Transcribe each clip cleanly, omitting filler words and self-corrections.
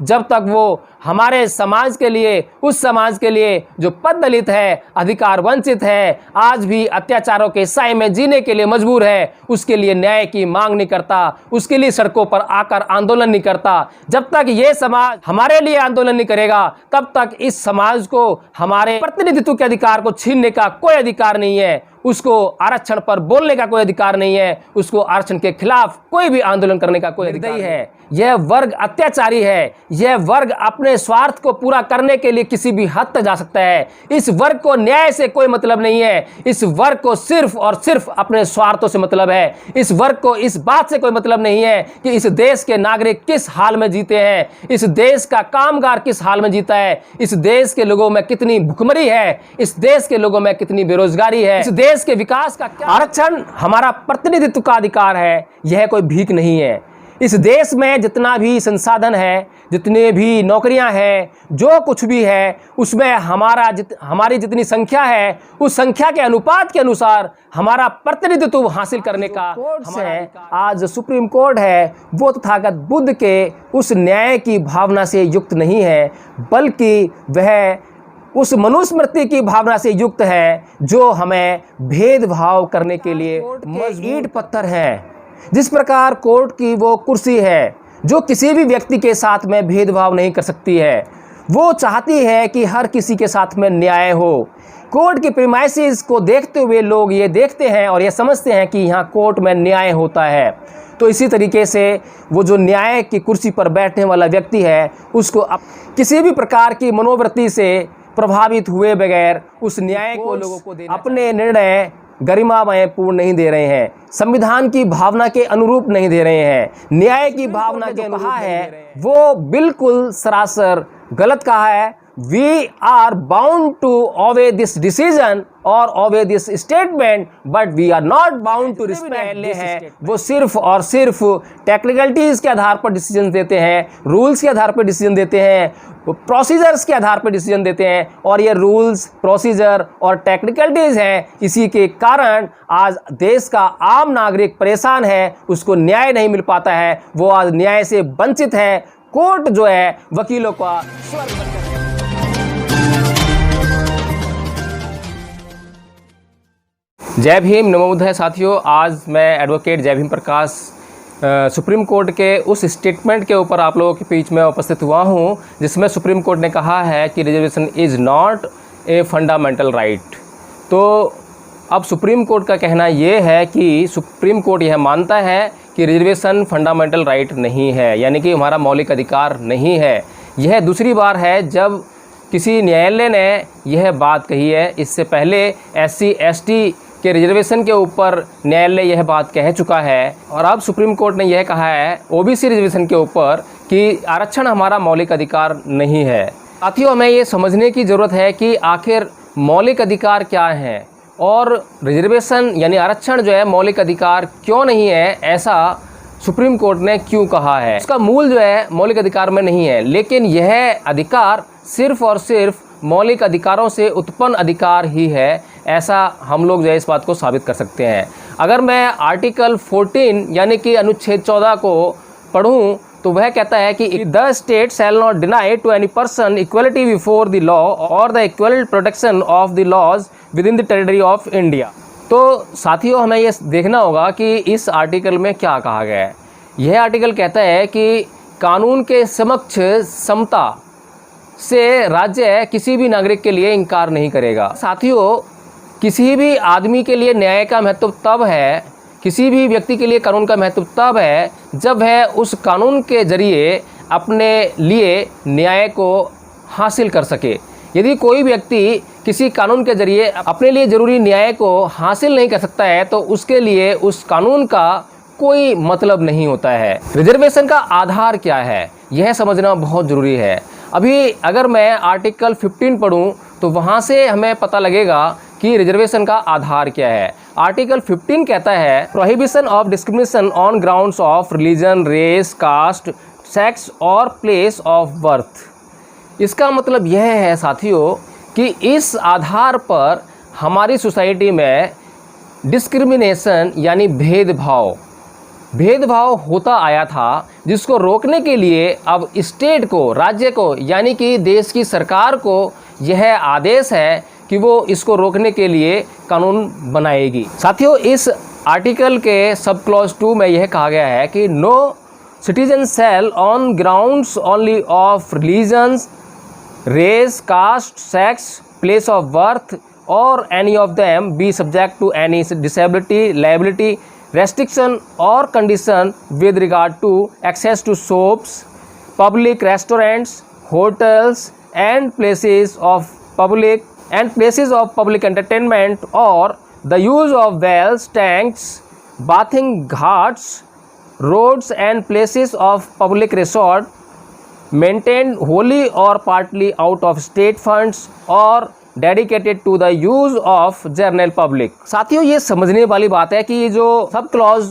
जब तक वो हमारे समाज के लिए, उस समाज के लिए जो पद दलित है, अधिकार वंचित है, आज भी अत्याचारों के साए में जीने के लिए मजबूर है, उसके लिए न्याय की मांग नहीं करता, उसके लिए सड़कों पर आकर आंदोलन नहीं करता, जब तक ये समाज हमारे लिए आंदोलन नहीं करेगा, तब तक इस समाज को हमारे प्रतिनिधित्व के अधिकार को छीनने का कोई अधिकार नहीं है, उसको आरक्षण पर बोलने का कोई अधिकार नहीं है, उसको आरक्षण के खिलाफ कोई भी आंदोलन करने का कोई अधिकार नहीं है। यह वर्ग अत्याचारी है, यह वर्ग अपने स्वार्थ को पूरा करने के लिए किसी भी हद तक जा सकता है। इस वर्ग को न्याय से कोई मतलब नहीं है, इस वर्ग को सिर्फ और सिर्फ अपने स्वार्थों से मतलब है। इस वर्ग को इस बात से कोई मतलब नहीं है कि इस देश के नागरिक किस हाल में जीते हैं, इस देश का कामगार किस हाल में जीता है, इस देश के लोगों में कितनी भुखमरी है, इस देश के लोगों में कितनी बेरोजगारी है, इस देश के विकास का क्या। आरक्षण हमारा प्रतिनिधित्व का अधिकार है, यह कोई भीख नहीं है। इस देश में जितना भी संसाधन है, जितने भी नौकरियां हैं, जो कुछ भी है, उसमें हमारी जितनी संख्या है, उस संख्या के अनुपात के अनुसार हमारा प्रतिनिधित्व हासिल करने का है। आज सुप्रीम कोर्ट है वो तथागत बुद्ध के उस न्याय की भावना से युक्त नहीं है, बल्कि वह उस मनुस्मृति की भावना से युक्त है जो हमें भेदभाव करने के लिए ईंट पत्थर है। जिस प्रकार कोर्ट की वो कुर्सी है जो किसी भी व्यक्ति के साथ में भेदभाव नहीं कर सकती है, वो चाहती है कि हर किसी के साथ में न्याय हो। कोर्ट की प्रीमाइसेस को देखते हुए लोग ये देखते हैं और ये समझते हैं कि यहाँ कोर्ट में न्याय होता है। तो इसी तरीके से वो जो न्याय की कुर्सी पर बैठने वाला व्यक्ति है, उसको किसी भी प्रकार की मनोवृत्ति से प्रभावित हुए बगैर उस न्याय को लोगों को देना, अपने निर्णय गरिमामय पूर्ण नहीं दे रहे हैं, संविधान की भावना के अनुरूप नहीं दे रहे हैं, न्याय की भावना जो कहा है वो बिल्कुल सरासर गलत कहा है। We are bound to obey this decision or obey this statement, but we are not bound to respect this statement। वो सिर्फ और सिर्फ टेक्निकलिटीज के आधार पर डिसीजन देते हैं, रूल्स के आधार पर डिसीजन देते हैं, प्रोसीजर्स के आधार पर डिसीजन देते हैं, और ये रूल्स, प्रोसीजर और टेक्निकलिटीज हैं। इसी के कारण आज देश का आम नागरिक परेशान है, उसको न्याय नहीं मिल पाता है, वो आज न्याय से वंचित है। कोर्ट जो है वकीलों का स्वर्ग बनकर है। जय भीम, नमो बुद्धाय साथियों। आज मैं एडवोकेट जय भीम प्रकाश सुप्रीम कोर्ट के उस स्टेटमेंट के ऊपर आप लोगों के बीच में उपस्थित हुआ हूं, जिसमें सुप्रीम कोर्ट ने कहा है कि reservation is not a fundamental right. तो अब सुप्रीम कोर्ट का कहना ये है कि सुप्रीम कोर्ट यह मानता है कि रिजर्वेशन फंडामेंटल राइट नहीं है, यानी कि हमारा मौलिक अधिकार नहीं है। यह दूसरी बार है जब किसी न्यायालय ने यह बात कही है। इससे पहले SC ST के रिजर्वेशन के ऊपर न्यायालय यह बात कह चुका है, और अब सुप्रीम कोर्ट ने यह कहा है OBC रिजर्वेशन के ऊपर कि आरक्षण हमारा मौलिक अधिकार नहीं है। साथियों, हमें ये समझने की ज़रूरत है कि आखिर मौलिक अधिकार क्या हैं और रिजर्वेशन यानी आरक्षण जो है मौलिक अधिकार क्यों नहीं है, ऐसा सुप्रीम कोर्ट ने क्यों कहा है। उसका मूल जो है मौलिक अधिकार में नहीं है, लेकिन यह अधिकार सिर्फ और सिर्फ मौलिक अधिकारों से उत्पन्न अधिकार ही है, ऐसा हम लोग जो है इस बात को साबित कर सकते हैं। अगर मैं आर्टिकल 14 यानी कि अनुच्छेद 14 को पढ़ूं तो वह कहता है कि the state shall not deny to any person equality before the law और the equal protection of the laws within the territory of India. तो साथियों, हमें ये देखना होगा कि इस आर्टिकल में क्या कहा गया है। यह आर्टिकल कहता है कि कानून के समक्ष समता से राज्य किसी भी नागरिक के लिए इनकार नहीं करेगा। साथियों, किसी भी आदमी के लिए न्याय का महत्व तब है, किसी भी व्यक्ति के लिए कानून का महत्व तब है जब वह उस कानून के जरिए अपने लिए न्याय को हासिल कर सके। यदि कोई व्यक्ति किसी कानून के जरिए अपने लिए ज़रूरी न्याय को हासिल नहीं कर सकता है तो उसके लिए उस कानून का कोई मतलब नहीं होता है। रिजर्वेशन का आधार क्या है, यह समझना बहुत ज़रूरी है। अभी अगर मैं आर्टिकल 15 पढ़ूं तो वहाँ से हमें पता लगेगा कि रिजर्वेशन का आधार क्या है। आर्टिकल 15 कहता है prohibition of discrimination on grounds of religion, race, caste, sex और प्लेस ऑफ बर्थ। इसका मतलब यह है साथियों कि इस आधार पर हमारी सोसाइटी में डिस्क्रिमिनेशन यानी भेदभाव भेदभाव होता आया था, जिसको रोकने के लिए अब स्टेट को, राज्य को, यानी कि देश की सरकार को यह आदेश है कि वो इसको रोकने के लिए कानून बनाएगी। साथियों, इस आर्टिकल के सब क्लॉज 2 में यह कहा गया है कि no citizen shall on grounds only of religions, race, caste, sex, place of birth और any of them be subject to any disability, liability, restriction or condition with regard to access to shops, public restaurants, hotels and places of public entertainment, or the use of wells, tanks, bathing ghats, roads and places of public resort maintained wholly or partly out of state funds or dedicated to the use of general public. साथियों, ये समझने वाली बात है कि ये जो sub clause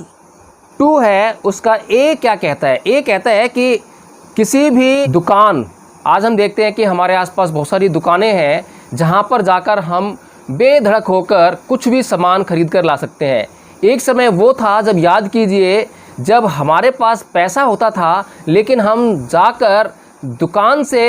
2 है उसका ए क्या कहता है। ए कहता है कि किसी भी दुकान, आज हम देखते हैं कि हमारे आसपास बहुत सारी दुकानें हैं जहां पर जाकर हम बेधड़क होकर कुछ भी सामान खरीद कर ला सकते हैं। एक समय वो था जब, याद कीजिए, जब हमारे पास पैसा होता था लेकिन हम जाकर दुकान से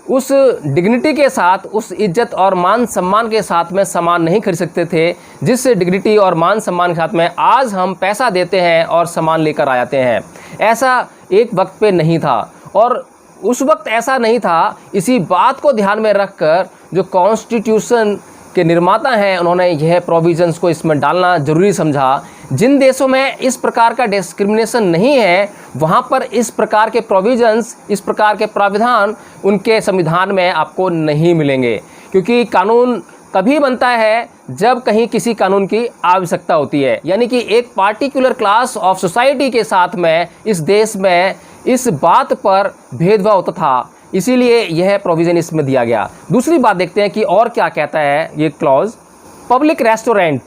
उस डिग्निटी के साथ, उस इज्जत और मान सम्मान के साथ में सामान नहीं खरीद सकते थे, जिस डिग्निटी और मान सम्मान के साथ में आज हम पैसा देते हैं और सामान लेकर आ जाते हैं। ऐसा एक वक्त पे नहीं था, और उस वक्त ऐसा नहीं था। इसी बात को ध्यान में रखकर जो कॉन्स्टिट्यूशन के निर्माता हैं, उन्होंने यह प्रोविजंस को इसमें डालना जरूरी समझा। जिन देशों में इस प्रकार का डिस्क्रिमिनेशन नहीं है, वहाँ पर इस प्रकार के प्रोविजंस, इस प्रकार के प्राविधान उनके संविधान में आपको नहीं मिलेंगे, क्योंकि कानून तभी बनता है जब कहीं किसी कानून की आवश्यकता होती है। यानी कि एक पार्टिकुलर क्लास ऑफ सोसाइटी के साथ में इस देश में इस बात पर भेदभाव होता था, इसीलिए यह प्रोविज़न इसमें दिया गया। दूसरी बात देखते हैं कि और क्या कहता है ये क्लॉज। पब्लिक रेस्टोरेंट,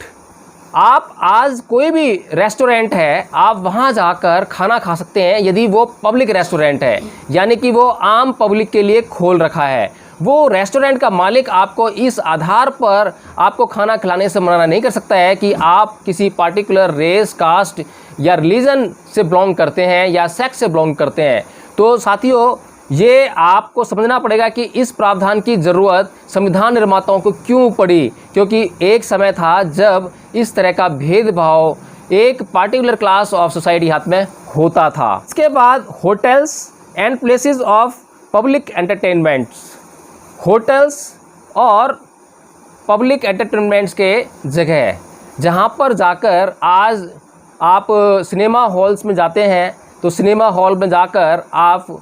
आप आज कोई भी रेस्टोरेंट है, आप वहाँ जाकर खाना खा सकते हैं यदि वो पब्लिक रेस्टोरेंट है, यानी कि वो आम पब्लिक के लिए खोल रखा है। वो रेस्टोरेंट का मालिक आपको इस आधार पर आपको खाना खिलाने से मना नहीं कर सकता है कि आप किसी पार्टिकुलर रेस, कास्ट या रिलीजन से बिलोंग करते हैं या सेक्स से बिलोंग करते हैं। तो साथियों, ये आपको समझना पड़ेगा कि इस प्रावधान की ज़रूरत संविधान निर्माताओं को क्यों पड़ी, क्योंकि एक समय था जब इस तरह का भेदभाव एक पार्टिकुलर क्लास ऑफ सोसाइटी हाथ में होता था। इसके बाद hotels and places of public entertainments, hotels और पब्लिक एंटरटेनमेंट्स के जगह जहाँ पर जाकर आज आप सिनेमा हॉल्स में जाते हैं, तो सिनेमा हॉल में जाकर आप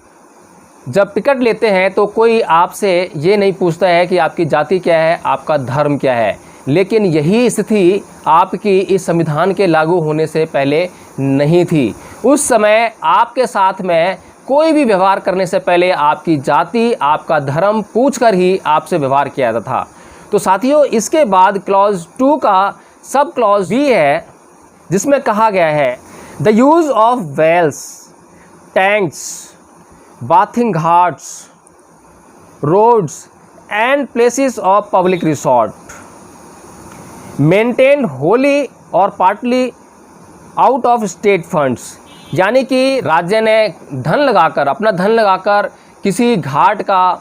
जब टिकट लेते हैं तो कोई आपसे ये नहीं पूछता है कि आपकी जाति क्या है, आपका धर्म क्या है। लेकिन यही स्थिति आपकी इस संविधान के लागू होने से पहले नहीं थी। उस समय आपके साथ में कोई भी व्यवहार करने से पहले आपकी जाति, आपका धर्म पूछकर ही आपसे व्यवहार किया जाता था। तो साथियों, इसके बाद क्लॉज 2 का सब क्लॉज भी है, जिसमें कहा गया है the use of wells, tanks, bathing ghats, roads and places of public resort maintained wholly और partly out of state funds, यानी कि राज्य ने धन लगाकर, अपना धन लगाकर किसी घाट का,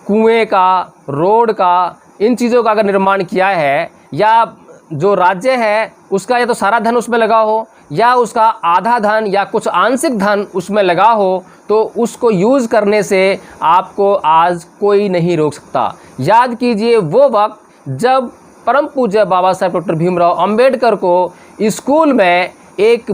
कुएं का, रोड का, इन चीज़ों का अगर निर्माण किया है, या जो राज्य है उसका या तो सारा धन उसमें लगा हो या उसका आधा धन या कुछ आंशिक धन उसमें लगा हो, तो उसको यूज़ करने से आपको आज कोई नहीं रोक सकता। याद कीजिए वो वक्त जब परम पूज्य बाबा साहेब डॉक्टर भीमराव अंबेडकर को स्कूल में एक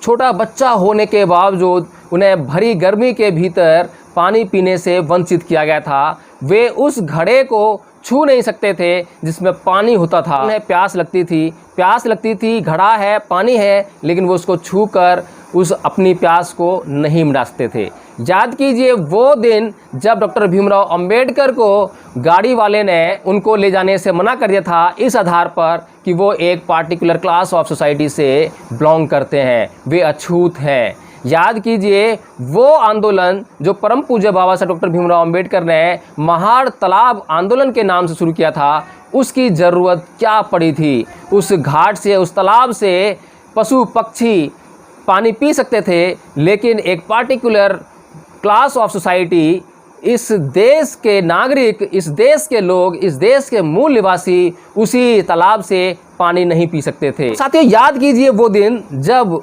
छोटा बच्चा होने के बावजूद उन्हें भरी गर्मी के भीतर पानी पीने से वंचित किया गया था। वे उस घड़े को छू नहीं सकते थे जिसमें पानी होता था। उन्हें प्यास लगती थी, घड़ा है, पानी है, लेकिन वो उसको छू कर उस अपनी प्यास को नहीं मिटा सकते थे। याद कीजिए वो दिन जब डॉक्टर भीमराव अंबेडकर को गाड़ी वाले ने उनको ले जाने से मना कर दिया था, इस आधार पर कि वो एक पार्टिकुलर क्लास ऑफ सोसाइटी से बिलोंग करते हैं, वे अछूत हैं। याद कीजिए वो आंदोलन जो परम पूज्य बाबा साहब डॉक्टर भीमराव अंबेडकर ने महाड़ तालाब आंदोलन के नाम से शुरू किया था, उसकी ज़रूरत क्या पड़ी थी। उस घाट से, उस तालाब से पशु पक्षी पानी पी सकते थे, लेकिन एक पार्टिकुलर क्लास ऑफ सोसाइटी, इस देश के नागरिक, इस देश के लोग, इस देश के मूल निवासी उसी तालाब से पानी नहीं पी सकते थे। साथियों, याद कीजिए वो दिन जब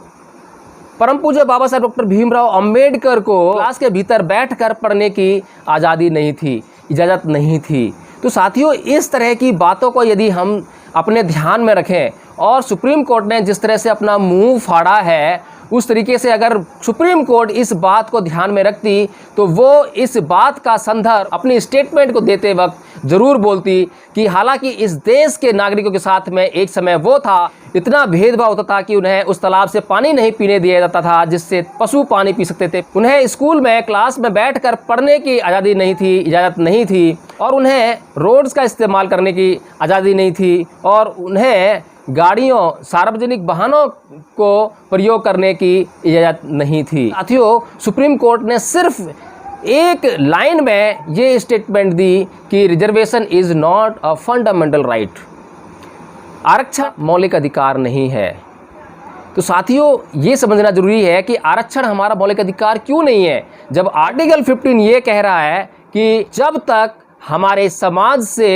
परम पूज्य बाबा साहेब डॉक्टर भीमराव अंबेडकर को क्लास के भीतर बैठकर पढ़ने की आज़ादी नहीं थी, इजाज़त नहीं थी। तो साथियों, इस तरह की बातों को यदि हम अपने ध्यान में रखें और सुप्रीम कोर्ट ने जिस तरह से अपना मुंह फाड़ा है, उस तरीके से अगर सुप्रीम कोर्ट इस बात को ध्यान में रखती तो वो इस बात का संदर्भ अपनी स्टेटमेंट को देते वक्त ज़रूर बोलती कि हालांकि इस देश के नागरिकों के साथ में एक समय वो था, इतना भेदभाव होता था कि उन्हें उस तालाब से पानी नहीं पीने दिया जाता था जिससे पशु पानी पी सकते थे। उन्हें स्कूल में क्लास में बैठकर पढ़ने की आज़ादी नहीं थी, इजाज़त नहीं थी, और उन्हें रोड्स का इस्तेमाल करने की आज़ादी नहीं थी, और उन्हें गाड़ियों, सार्वजनिक वाहनों को प्रयोग करने की इजाज़त नहीं थी। साथियों, सुप्रीम कोर्ट ने सिर्फ एक लाइन में ये स्टेटमेंट दी कि reservation is not a fundamental right, आरक्षण मौलिक अधिकार नहीं है। तो साथियों, ये समझना जरूरी है कि आरक्षण हमारा मौलिक अधिकार क्यों नहीं है, जब आर्टिकल 15 ये कह रहा है कि जब तक हमारे समाज से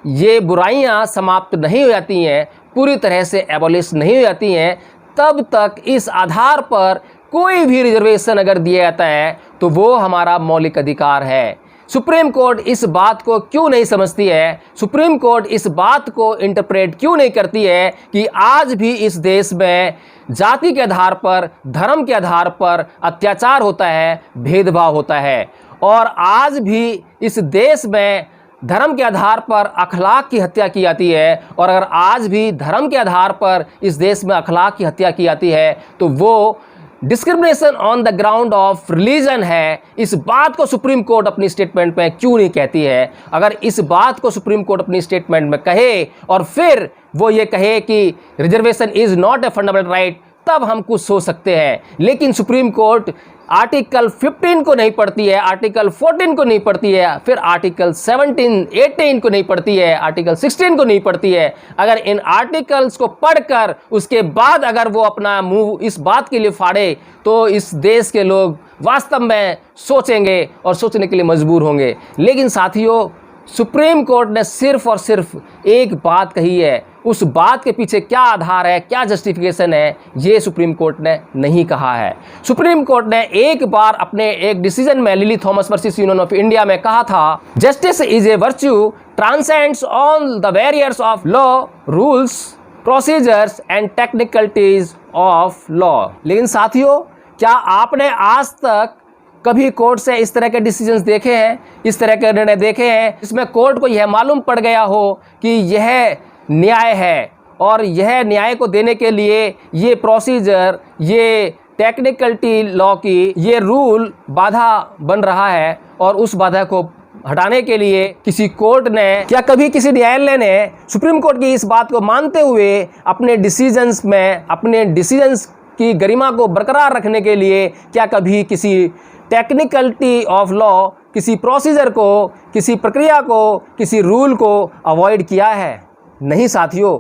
ये बुराइयां समाप्त नहीं हो जाती हैं, पूरी तरह से एबॉलिश नहीं हो जाती हैं, तब तक इस आधार पर कोई भी रिजर्वेशन अगर दिया जाता है तो वो हमारा मौलिक अधिकार है। सुप्रीम कोर्ट इस बात को क्यों नहीं समझती है? सुप्रीम कोर्ट इस बात को इंटरप्रेट क्यों नहीं करती है कि आज भी इस देश में जाति के आधार पर, धर्म के आधार पर अत्याचार होता है, भेदभाव होता है, और आज भी इस देश में धर्म के आधार पर अखलाक की हत्या की जाती है, और अगर आज भी धर्म के आधार पर इस देश में अखलाक की हत्या की जाती है तो वो discrimination on the ground of religion है। इस बात को सुप्रीम कोर्ट अपनी स्टेटमेंट में क्यों नहीं कहती है? अगर इस बात को सुप्रीम कोर्ट अपनी स्टेटमेंट में कहे और फिर वो ये कहे कि reservation is not a fundamental right, तब हम कुछ सोच सकते हैं। लेकिन सुप्रीम कोर्ट आर्टिकल 15 को नहीं पढ़ती है, आर्टिकल 14 को नहीं पढ़ती है, फिर आर्टिकल 17, 18 को नहीं पढ़ती है, आर्टिकल 16 को नहीं पढ़ती है। अगर इन आर्टिकल्स को पढ़कर उसके बाद अगर वो अपना मुंह इस बात के लिए फाड़े तो इस देश के लोग वास्तव में सोचेंगे और सोचने के लिए मजबूर होंगे। लेकिन साथियों, सुप्रीम कोर्ट ने सिर्फ और सिर्फ एक बात कही है, उस बात के पीछे क्या आधार है, क्या जस्टिफिकेशन है, ये सुप्रीम कोर्ट ने नहीं कहा है। सुप्रीम कोर्ट ने एक बार अपने एक डिसीजन में lily Thomas versus union of India में कहा था, justice is a virtue transcends all the barriers of law, rules, procedures and technicalities of law. लेकिन साथियों, क्या आपने आज तक कभी कोर्ट से इस तरह के डिसीजंस देखे हैं, इस तरह के निर्णय देखे हैं इसमें कोर्ट को यह मालूम पड़ गया हो कि यह न्याय है और यह न्याय को देने के लिए ये प्रोसीजर, ये टेक्निकलिटी लॉ की ये रूल बाधा बन रहा है, और उस बाधा को हटाने के लिए किसी कोर्ट ने, क्या कभी किसी न्यायालय ने सुप्रीम कोर्ट की इस बात को मानते हुए अपने डिसीजंस में, अपने डिसीजंस की गरिमा को बरकरार रखने के लिए क्या कभी किसी टेक्निकलिटी ऑफ लॉ, किसी प्रोसीजर को, किसी प्रक्रिया को, किसी रूल को अवॉइड किया है? नहीं साथियों,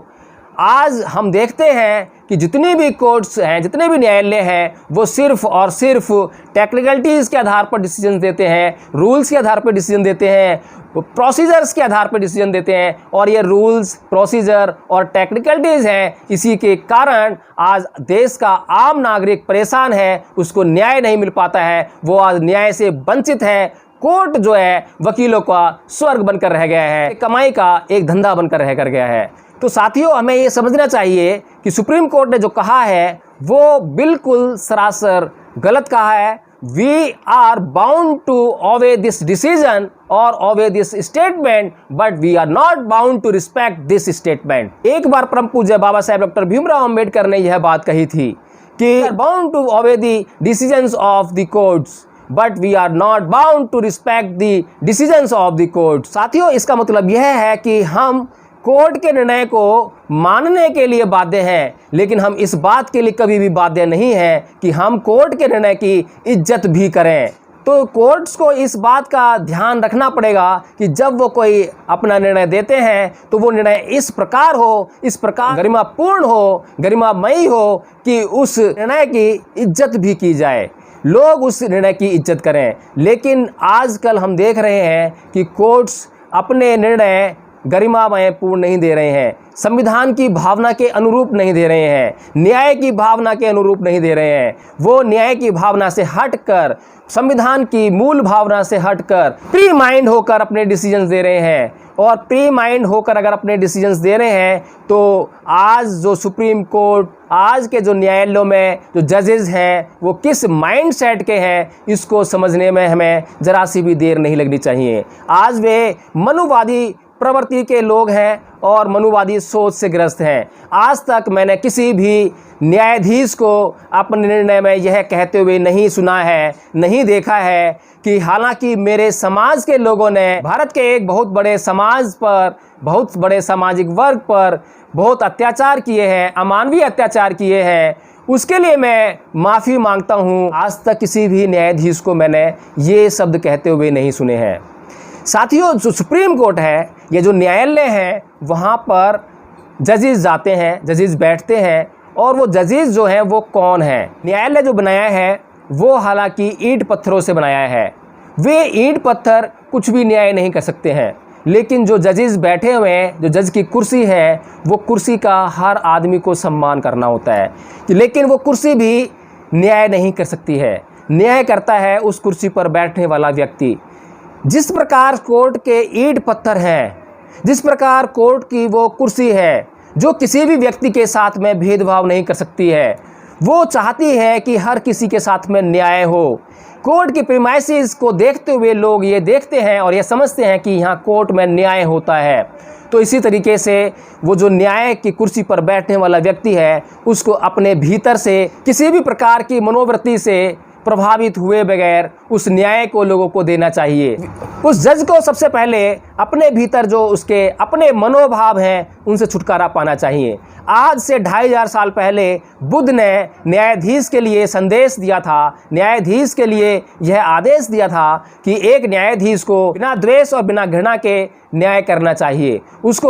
आज हम देखते हैं कि जितनी भी कोर्ट्स हैं, जितने भी न्यायालय हैं, वो सिर्फ और सिर्फ टेक्निकलिटीज़ के आधार पर डिसीजन देते हैं, रूल्स के आधार पर डिसीजन देते हैं, प्रोसीजर्स के आधार पर डिसीजन देते हैं, और ये रूल्स, प्रोसीजर और टेक्निकलिटीज़ हैं। इसी के कारण आज देश का आम नागरिक परेशान है, उसको न्याय नहीं मिल पाता है, वो आज न्याय से वंचित है। कोर्ट जो है वकीलों का स्वर्ग बनकर रह गया है, कमाई का एक धंधा बनकर रह कर गया है। तो साथियों, हमें ये समझना चाहिए कि सुप्रीम कोर्ट ने जो कहा है वो बिल्कुल सरासर गलत कहा है। We are bound to obey this decision और obey this statement, but we are not bound to respect this statement. एक बार परम पूज्य बाबा साहेब डॉक्टर भीमराव अंबेडकर ने यह बात कही थी कि bound to obey the decisions of the courts, but we are not bound to respect the decisions of the court. साथियों, इसका मतलब यह है कि हम कोर्ट के निर्णय को मानने के लिए बाध्य हैं, लेकिन हम इस बात के लिए कभी भी बाध्य नहीं हैं कि हम कोर्ट के निर्णय की इज्जत भी करें। तो कोर्ट्स को इस बात का ध्यान रखना पड़ेगा कि जब वो कोई अपना निर्णय देते हैं तो वो निर्णय इस प्रकार हो, इस प्रकार गरिमापूर्ण हो, गरिमामयी हो कि उस निर्णय की इज्जत भी की जाए, लोग उस निर्णय की इज्जत करें। लेकिन आजकल हम देख रहे हैं कि कोर्ट्स अपने निर्णय गरिमामय पूर्ण नहीं दे रहे हैं, संविधान की भावना के अनुरूप नहीं दे रहे हैं, न्याय की भावना के अनुरूप नहीं दे रहे हैं। वो न्याय की भावना से हटकर, संविधान की मूल भावना से हटकर प्री माइंड होकर अपने डिसीजंस दे रहे हैं। और प्री माइंड होकर अगर अपने डिसीजंस दे रहे हैं तो आज जो सुप्रीम कोर्ट, आज के जो न्यायालयों में जो जजेस हैं वो किस माइंड सेट के हैं, इसको समझने में हमें ज़रा सी भी देर नहीं लगनी चाहिए। आज वे मनुवादी प्रवृत्ति के लोग हैं और मनुवादी सोच से ग्रस्त हैं। आज तक मैंने किसी भी न्यायाधीश को अपने निर्णय में यह कहते हुए नहीं सुना है, नहीं देखा है कि हालांकि मेरे समाज के लोगों ने भारत के एक बहुत बड़े समाज पर, बहुत बड़े सामाजिक वर्ग पर बहुत अत्याचार किए हैं, अमानवीय अत्याचार किए हैं, उसके लिए मैं माफ़ी मांगता हूँ। आज तक किसी भी न्यायाधीश को मैंने ये शब्द कहते हुए नहीं सुने हैं। साथियों, जो सुप्रीम कोर्ट है, ये जो न्यायालय है, वहाँ पर जजेस जाते हैं, जजेस बैठते हैं, और वो जजेस जो हैं वो कौन हैं? न्यायालय जो बनाया है वो हालांकि ईंट पत्थरों से बनाया है। वे ईंट पत्थर कुछ भी न्याय नहीं कर सकते हैं, लेकिन जो जजेस बैठे हुए हैं, जो जज की कुर्सी है, वो कुर्सी का हर आदमी को सम्मान करना होता है, लेकिन वो कुर्सी भी न्याय नहीं कर सकती है। न्याय करता है उस कुर्सी पर बैठने वाला व्यक्ति। जिस प्रकार कोर्ट के ईंट पत्थर हैं, जिस प्रकार कोर्ट की वो कुर्सी है जो किसी भी व्यक्ति के साथ में भेदभाव नहीं कर सकती है, वो चाहती है कि हर किसी के साथ में न्याय हो। कोर्ट की प्रीमाइसेस को देखते हुए लोग ये देखते हैं और ये समझते हैं कि यहाँ कोर्ट में न्याय होता है। तो इसी तरीके से वो जो न्याय की कुर्सी पर बैठने वाला व्यक्ति है, उसको अपने भीतर से किसी भी प्रकार की मनोवृत्ति से प्रभावित हुए बगैर उस न्याय को लोगों को देना चाहिए। उस जज को सबसे पहले अपने भीतर जो उसके अपने मनोभाव हैं, उनसे छुटकारा पाना चाहिए। आज से 2500 साल पहले बुद्ध ने न्यायाधीश के लिए संदेश दिया था, न्यायाधीश के लिए यह आदेश दिया था कि एक न्यायाधीश को बिना द्वेष और बिना घृणा के न्याय करना चाहिए। उसको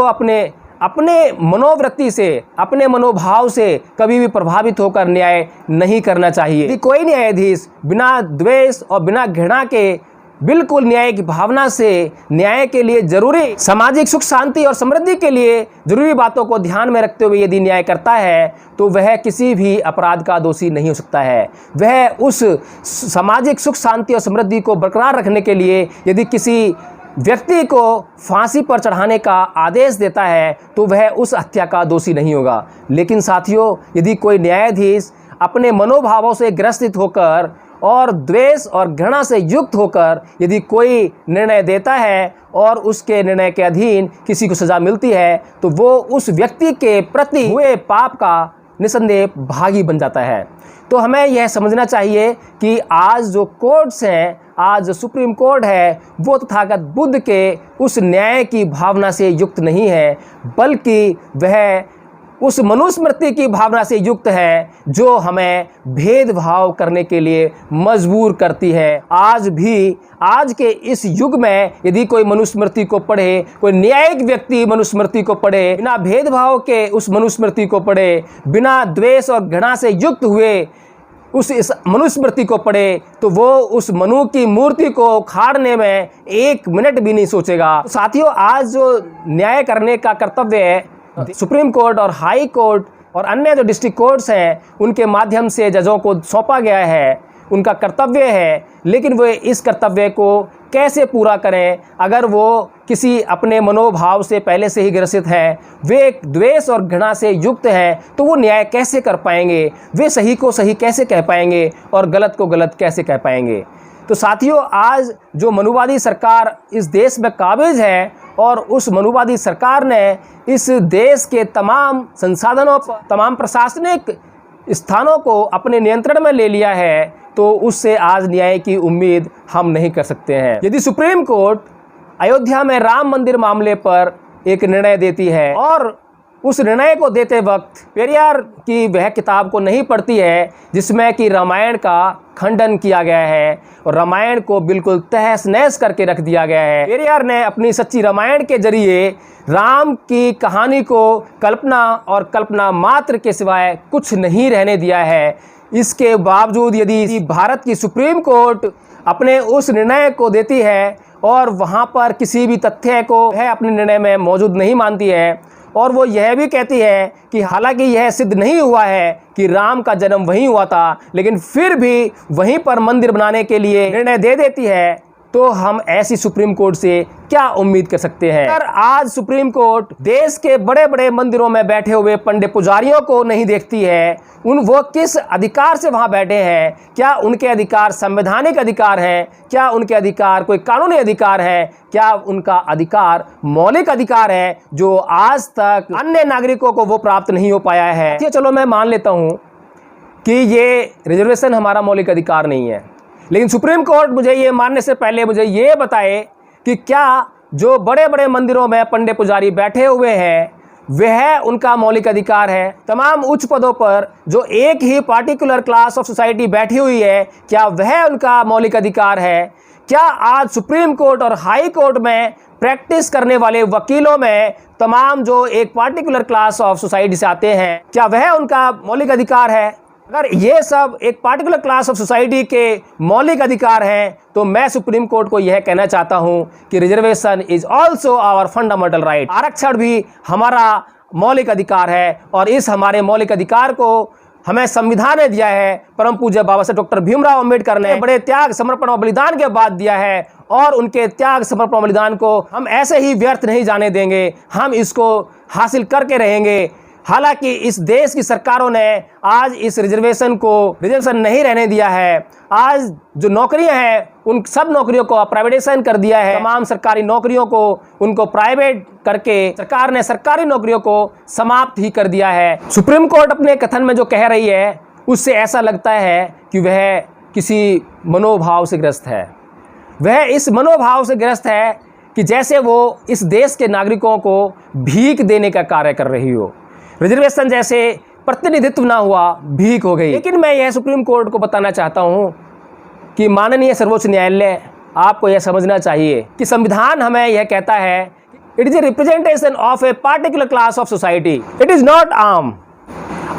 अपने मनोवृत्ति से, अपने मनोभाव से कभी भी प्रभावित होकर न्याय नहीं करना चाहिए। यदि कोई न्यायाधीश बिना द्वेष और बिना घृणा के बिल्कुल न्याय की भावना से न्याय के लिए जरूरी सामाजिक सुख शांति और समृद्धि के लिए जरूरी बातों को ध्यान में रखते हुए यदि न्याय करता है, तो वह किसी भी अपराध का दोषी नहीं हो सकता है। वह उस सामाजिक सुख शांति और समृद्धि को बरकरार रखने के लिए यदि किसी व्यक्ति को फांसी पर चढ़ाने का आदेश देता है, तो वह उस हत्या का दोषी नहीं होगा। लेकिन साथियों, यदि कोई न्यायाधीश अपने मनोभावों से ग्रसित होकर और द्वेष और घृणा से युक्त होकर यदि कोई निर्णय देता है और उसके निर्णय के अधीन किसी को सज़ा मिलती है, तो वो उस व्यक्ति के प्रति हुए पाप का निसंदेह भागी बन जाता है। तो हमें यह समझना चाहिए कि आज जो कोर्ट्स हैं, आज जो सुप्रीम कोर्ट है, वो तथागत बुद्ध के उस न्याय की भावना से युक्त नहीं है, बल्कि वह उस मनुस्मृति की भावना से युक्त है जो हमें भेदभाव करने के लिए मजबूर करती है। आज भी, आज के इस युग में यदि कोई मनुस्मृति को पढ़े, कोई न्यायिक व्यक्ति मनुस्मृति को पढ़े, बिना भेदभाव के उस मनुस्मृति को पढ़े, बिना द्वेष और घृणा से युक्त हुए इस मनुस्मृति को पढ़े, तो वो उस मनु की मूर्ति को उखाड़ने में 1 मिनट भी नहीं सोचेगा। साथियों, आज जो न्याय करने का कर्तव्य है, सुप्रीम कोर्ट और हाई कोर्ट और अन्य जो डिस्ट्रिक्ट कोर्ट्स हैं, उनके माध्यम से जजों को सौंपा गया है, उनका कर्तव्य है। लेकिन वे इस कर्तव्य को कैसे पूरा करें अगर वो किसी अपने मनोभाव से पहले से ही ग्रसित हैं, वे द्वेष और घृणा से युक्त हैं, तो वो न्याय कैसे कर पाएंगे? वे सही को सही कैसे कह पाएंगे और गलत को गलत कैसे कह पाएंगे? तो साथियों, आज जो मनुवादी सरकार इस देश में काबिज है और उस मनुवादी सरकार ने इस देश के तमाम संसाधनों, तमाम प्रशासनिक स्थानों को अपने नियंत्रण में ले लिया है, तो उससे आज न्याय की उम्मीद हम नहीं कर सकते हैं। यदि सुप्रीम कोर्ट अयोध्या में राम मंदिर मामले पर एक निर्णय देती है और उस निर्णय को देते वक्त पेरियार की वह किताब को नहीं पढ़ती है जिसमें कि रामायण का खंडन किया गया है और रामायण को बिल्कुल तहस नहस करके रख दिया गया है। पेरियार ने अपनी सच्ची रामायण के जरिए राम की कहानी को कल्पना और कल्पना मात्र के सिवाय कुछ नहीं रहने दिया है। इसके बावजूद यदि भारत की सुप्रीम कोर्ट अपने उस निर्णय को देती है और वहाँ पर किसी भी तथ्य को है अपने निर्णय में मौजूद नहीं मानती है और वो यह भी कहती है कि हालांकि यह सिद्ध नहीं हुआ है कि राम का जन्म वहीं हुआ था, लेकिन फिर भी वहीं पर मंदिर बनाने के लिए निर्णय दे देती है, तो हम ऐसी सुप्रीम कोर्ट से क्या उम्मीद कर सकते हैं। अगर आज सुप्रीम कोर्ट देश के बड़े बड़े मंदिरों में बैठे हुए पंडित पुजारियों को नहीं देखती है, वो किस अधिकार से वहां बैठे हैं, क्या उनके अधिकार संवैधानिक अधिकार हैं, क्या उनके अधिकार कोई कानूनी अधिकार है, क्या उनका अधिकार मौलिक अधिकार है जो आज तक अन्य नागरिकों को वो प्राप्त नहीं हो पाया है। चलो मैं मान लेता हूं कि ये रिजर्वेशन हमारा मौलिक अधिकार नहीं है, लेकिन सुप्रीम कोर्ट मुझे ये मानने से पहले मुझे ये बताए कि क्या जो बड़े बड़े मंदिरों में पंडित पुजारी बैठे हुए हैं वह उनका मौलिक अधिकार है। तमाम उच्च पदों पर जो एक ही पार्टिकुलर क्लास ऑफ सोसाइटी बैठी हुई है, क्या वह उनका मौलिक अधिकार है। क्या आज सुप्रीम कोर्ट और हाई कोर्ट में प्रैक्टिस करने वाले वकीलों में तमाम जो एक पार्टिकुलर क्लास ऑफ सोसाइटी से आते हैं, क्या वह उनका मौलिक अधिकार है। अगर ये सब एक पार्टिकुलर क्लास ऑफ सोसाइटी के मौलिक अधिकार हैं, तो मैं सुप्रीम कोर्ट को यह कहना चाहता हूं कि reservation is also our fundamental right. आरक्षण भी हमारा मौलिक अधिकार है और इस हमारे मौलिक अधिकार को हमें संविधान ने दिया है। परम पूज्य बाबा साहब डॉक्टर भीमराव अंबेडकर ने बड़े त्याग समर्पण और बलिदान के बाद दिया है और उनके त्याग समर्पण और बलिदान को हम ऐसे ही व्यर्थ नहीं जाने देंगे, हम इसको हासिल करके रहेंगे। हालांकि इस देश की सरकारों ने आज इस रिजर्वेशन नहीं रहने दिया है। आज जो नौकरियां हैं उन सब नौकरियों को प्राइवेटाइजेशन कर दिया है। तमाम सरकारी नौकरियों को उनको प्राइवेट करके सरकार ने सरकारी नौकरियों को समाप्त ही कर दिया है। सुप्रीम कोर्ट अपने कथन में जो कह रही है उससे ऐसा लगता है कि वह किसी मनोभाव से ग्रस्त है। वह इस मनोभाव से ग्रस्त है कि जैसे वो इस देश के नागरिकों को भीख देने का कार्य कर रही हो। रिजर्वेशन जैसे प्रतिनिधित्व ना हुआ, भीख हो गई। लेकिन मैं यह सुप्रीम कोर्ट को बताना चाहता हूं कि माननीय सर्वोच्च न्यायालय, आपको यह समझना चाहिए कि संविधान हमें यह कहता है it is a representation of a particular class of society, it is not arm.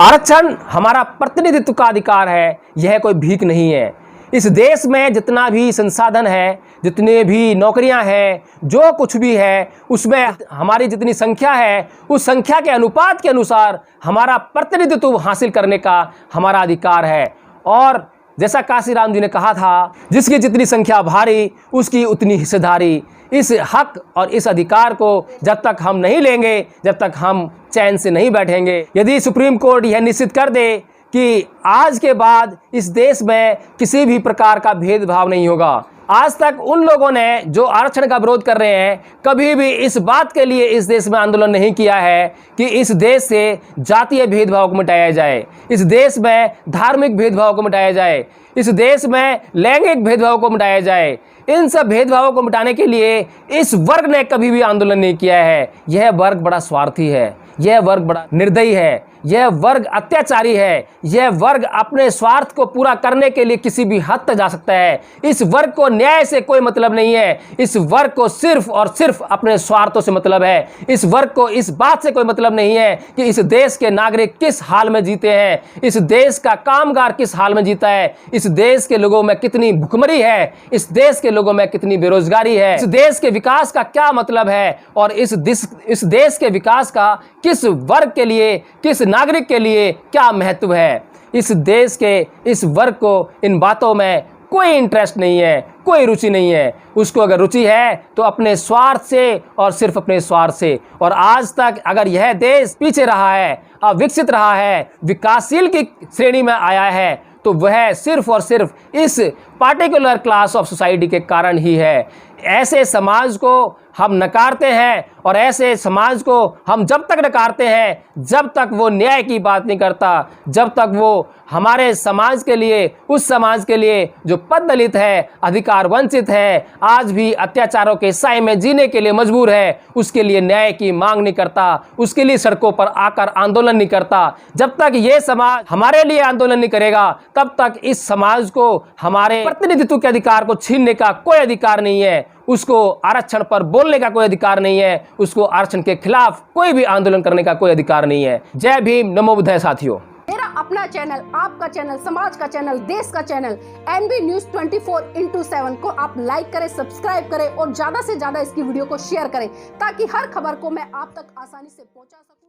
आरक्षण हमारा प्रतिनिधित्व का अधिकार है, यह कोई भीख नहीं है। इस देश में जितना भी संसाधन है, जितने भी नौकरियां हैं, जो कुछ भी है, उसमें हमारी जितनी संख्या है उस संख्या के अनुपात के अनुसार हमारा प्रतिनिधित्व हासिल करने का हमारा अधिकार है। और जैसा काशीराम जी ने कहा था, जिसकी जितनी संख्या भारी उसकी उतनी हिस्सेदारी। इस हक और इस अधिकार को जब तक हम नहीं लेंगे, जब तक हम चैन से नहीं बैठेंगे। यदि सुप्रीम कोर्ट यह निश्चित कर दे कि आज के बाद इस देश में किसी भी प्रकार का भेदभाव नहीं होगा, आज तक उन लोगों ने जो आरक्षण का विरोध कर रहे हैं कभी भी इस बात के लिए इस देश में आंदोलन नहीं किया है कि इस देश से जातीय भेदभाव को मिटाया जाए, इस देश में धार्मिक भेदभाव को मिटाया जाए, इस देश में लैंगिक भेदभाव को मिटाया जाए। इन सब भेदभावों को मिटाने के लिए इस वर्ग ने कभी भी आंदोलन नहीं किया है। यह वर्ग बड़ा स्वार्थी है, यह वर्ग बड़ा निर्दयी है, यह वर्ग अत्याचारी है, यह वर्ग अपने स्वार्थ को पूरा करने के लिए किसी भी हद तक जा सकता है। इस वर्ग को न्याय से कोई मतलब नहीं है, इस वर्ग को सिर्फ और सिर्फ अपने स्वार्थों से मतलब है। इस वर्ग को इस बात से कोई मतलब नहीं है कि इस देश के नागरिक किस हाल में जीते हैं, इस देश का कामगार किस हाल में जीता है, इस देश के लोगों में कितनी भुखमरी है, इस देश के लोगों में कितनी बेरोजगारी है, इस देश के विकास का क्या मतलब है और इस देश के विकास का किस वर्ग के लिए, किस नागरिक के लिए क्या महत्व है। इस देश के इस वर्ग को इन बातों में कोई इंटरेस्ट नहीं है, कोई रुचि नहीं है। उसको अगर रुचि है तो अपने स्वार्थ से और सिर्फ अपने स्वार्थ से। और आज तक अगर यह देश पीछे रहा है, अविकसित रहा है, विकासशील की श्रेणी में आया है, तो वह सिर्फ और सिर्फ इस पार्टिकुलर क्लास ऑफ सोसाइटी के कारण ही है। ऐसे समाज को हम नकारते हैं और ऐसे समाज को हम जब तक नकारते हैं जब तक वो न्याय की बात नहीं करता, जब तक वो हमारे समाज के लिए, उस समाज के लिए जो पद दलित है, अधिकार वंचित है, आज भी अत्याचारों के साए में जीने के लिए मजबूर है, उसके लिए न्याय की मांग नहीं करता, उसके लिए सड़कों पर आकर आंदोलन नहीं करता, जब तक ये समाज हमारे लिए आंदोलन नहीं करेगा तब तक इस समाज को हमारे प्रतिनिधित्व के अधिकार को छीनने का कोई अधिकार नहीं है, उसको आरक्षण पर बोलने का कोई अधिकार नहीं है, उसको आरक्षण के खिलाफ कोई भी आंदोलन करने का कोई अधिकार नहीं है। जय भीम, नमो बुद्धाय साथियों। मेरा अपना चैनल, आपका चैनल, समाज का चैनल, देश का चैनल NB News 24/7 को आप लाइक करें, सब्सक्राइब करें और ज्यादा से ज्यादा इसकी वीडियो को शेयर करें ताकि हर खबर को मैं आप तक आसानी से पहुंचा सकूं।